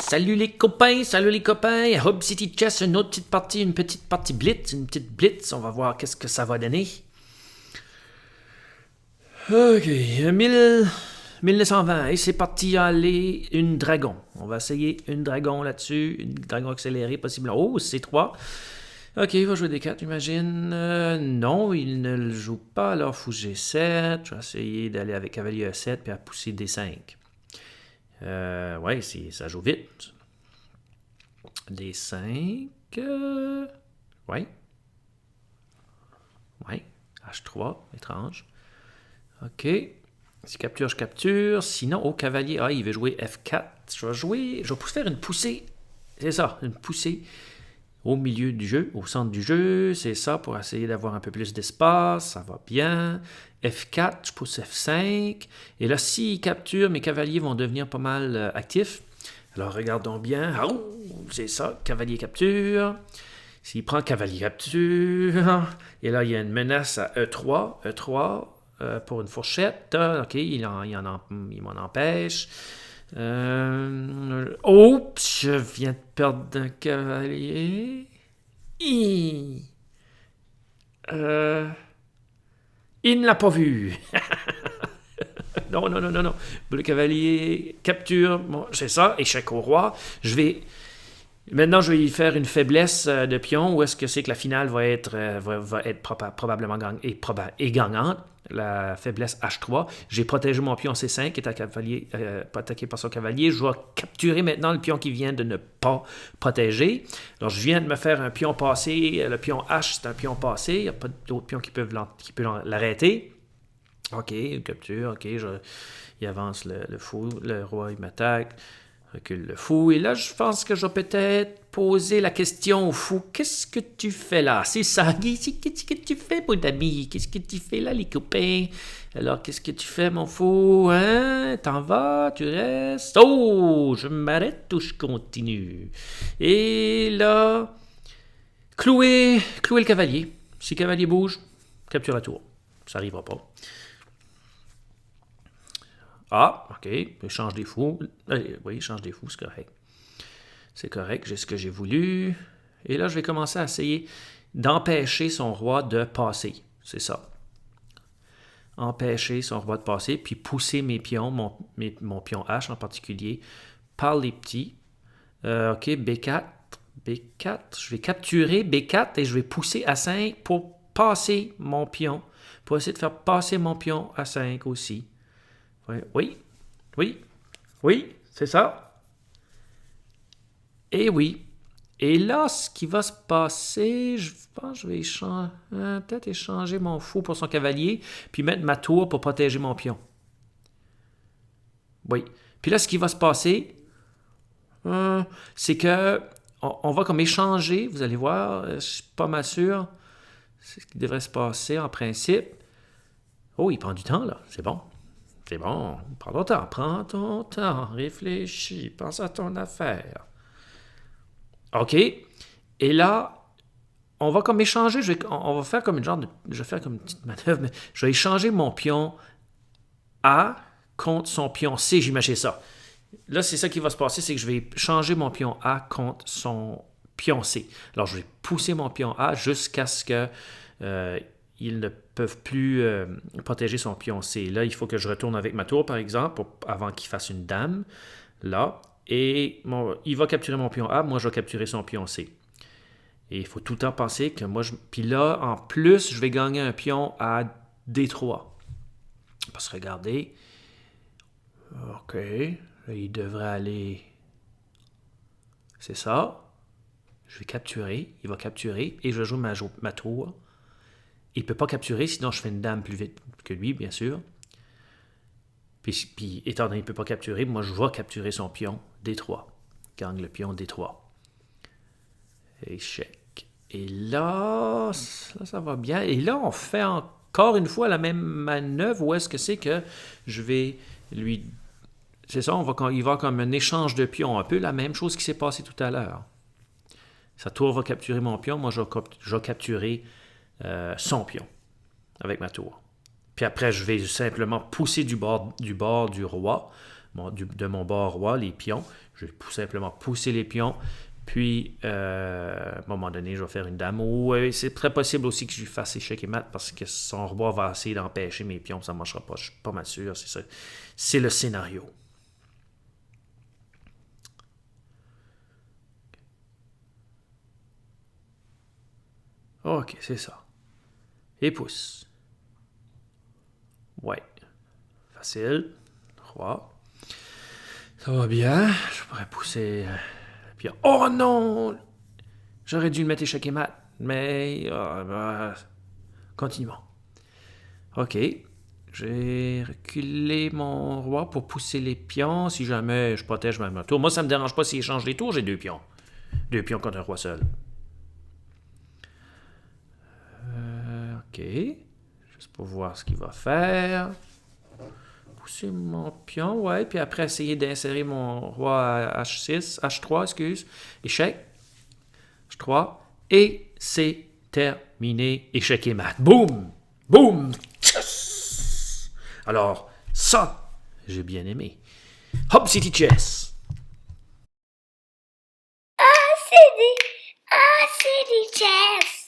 Salut les copains, Hub City Chess, une petite partie blitz, une petite blitz, on va voir qu'est-ce que ça va donner. Ok, 1920, et c'est parti aller une dragon. On va essayer une dragon là-dessus, une dragon accélérée possiblement. Oh, C3. Ok, il va jouer des 4, j'imagine. Non, il ne le joue pas, alors fou G7. Je vais essayer d'aller avec cavalier E7 puis à pousser D5. Ouais, ça joue vite. D5. Ouais. Ouais. H3, étrange. Ok. Si capture, je capture. Sinon, au cavalier, il veut jouer F4. Je vais faire une poussée. C'est ça, une poussée au milieu du jeu, au centre du jeu. C'est ça, pour essayer d'avoir un peu plus d'espace. Ça va bien. F4, je pousse F5. Et là, s'il capture, mes cavaliers vont devenir pas mal actifs. Alors, regardons bien. Oh, c'est ça, cavalier capture. S'il prend cavalier capture. Et là, il y a une menace à E3. E3 pour une fourchette. OK, il m'en empêche. Oups, je viens de perdre un cavalier. Il ne l'a pas vu. Non. Le cavalier capture. Bon, c'est ça, échec au roi. Maintenant, je vais y faire une faiblesse de pion. Où est-ce que c'est que la finale va être probablement gagnante? La faiblesse H3. J'ai protégé mon pion C5 qui est pas attaqué par son cavalier. Je vais capturer maintenant le pion qui vient de ne pas protéger. Alors, je viens de me faire un pion passé. Le pion H, c'est un pion passé. Il n'y a pas d'autres pions qui peuvent l'arrêter. OK, une capture. OK, il avance le fou. Le roi, il m'attaque. Recule le fou. Et là, je pense que je vais peut-être poser la question au fou. Qu'est-ce que tu fais là? C'est ça, qu'est-ce que tu fais, mon ami? Qu'est-ce que tu fais là, les copains? Alors, qu'est-ce que tu fais, mon fou? Hein? T'en vas? Tu restes? Oh! Je m'arrête ou je continue? Et là, clouer le cavalier. Si le cavalier bouge, capture la tour. Ça n'arrivera pas. Ah, OK, change des fous. Oui, change des fous, c'est correct. C'est correct, j'ai ce que j'ai voulu. Et là, je vais commencer à essayer d'empêcher son roi de passer. C'est ça. Empêcher son roi de passer, puis pousser mes pions, mon pion H en particulier, par les petits. OK, B4. B4, je vais capturer B4 et je vais pousser A5 pour passer mon pion. Pour essayer de faire passer mon pion A5 aussi. Oui, c'est ça. Et oui. Et là, ce qui va se passer, je pense que je vais peut-être échanger mon fou pour son cavalier, puis mettre ma tour pour protéger mon pion. Oui. Puis là, ce qui va se passer, c'est que on va comme échanger, vous allez voir, je suis pas mal sûr, c'est ce qui devrait se passer en principe. Oh, il prend du temps, là, c'est bon. C'est bon, prends ton temps, réfléchis, pense à ton affaire. OK. Et là, on va comme échanger, on va faire comme je vais faire comme une petite manœuvre, mais je vais échanger mon pion A contre son pion C, j'imagine ça. Là, c'est ça qui va se passer, c'est que je vais changer mon pion A contre son pion C. Alors, je vais pousser mon pion A jusqu'à ce que ils ne peuvent plus protéger son pion C. Là, il faut que je retourne avec ma tour, par exemple, avant qu'il fasse une dame. Là. Et il va capturer mon pion A, moi, je vais capturer son pion C. Et il faut tout le temps penser que moi, puis là, en plus, je vais gagner un pion à D3. Parce que regardez. OK. Là, il devrait aller... C'est ça. Je vais capturer. Il va capturer. Et je vais jouer ma tour. Il ne peut pas capturer, sinon je fais une dame plus vite que lui, bien sûr. Puis étant donné qu'il ne peut pas capturer, moi je vais capturer son pion D3. Gagne le pion D3. Échec. Et là, ça va bien. Et là, on fait encore une fois la même manœuvre. Où est-ce que c'est que je vais lui... C'est ça, il va comme un échange de pions. Un peu la même chose qui s'est passé tout à l'heure. Sa tour va capturer mon pion. Moi, je vais capturer... son pion avec ma tour. Puis après, je vais simplement pousser du bord du roi de mon bord roi, les pions. Je vais simplement pousser les pions. Puis, à un moment donné, je vais faire une dame. Ou c'est très possible aussi que je lui fasse échec et mat parce que son roi va essayer d'empêcher mes pions. Ça ne marchera pas. Je suis pas mal sûr. C'est ça. C'est le scénario. OK, c'est ça. Et pousse. Ouais. Facile. Roi. Ça va bien. Je pourrais pousser. Puis, oh non! J'aurais dû le mettre échec et mat. Mais. Continuons. OK. J'ai reculé mon roi pour pousser les pions. Si jamais je protège ma tour. Moi, ça me dérange pas s'il change les tours. J'ai 2 pions. 2 pions contre un roi seul. OK. Juste pour voir ce qu'il va faire. Pousser mon pion, ouais. Puis après, essayer d'insérer mon roi à H6. H3, excuse. Échec. H3. Et c'est terminé. Échec et mat. Boum! Boum! Alors, ça, j'ai bien aimé. Hop City Chess! City Chess!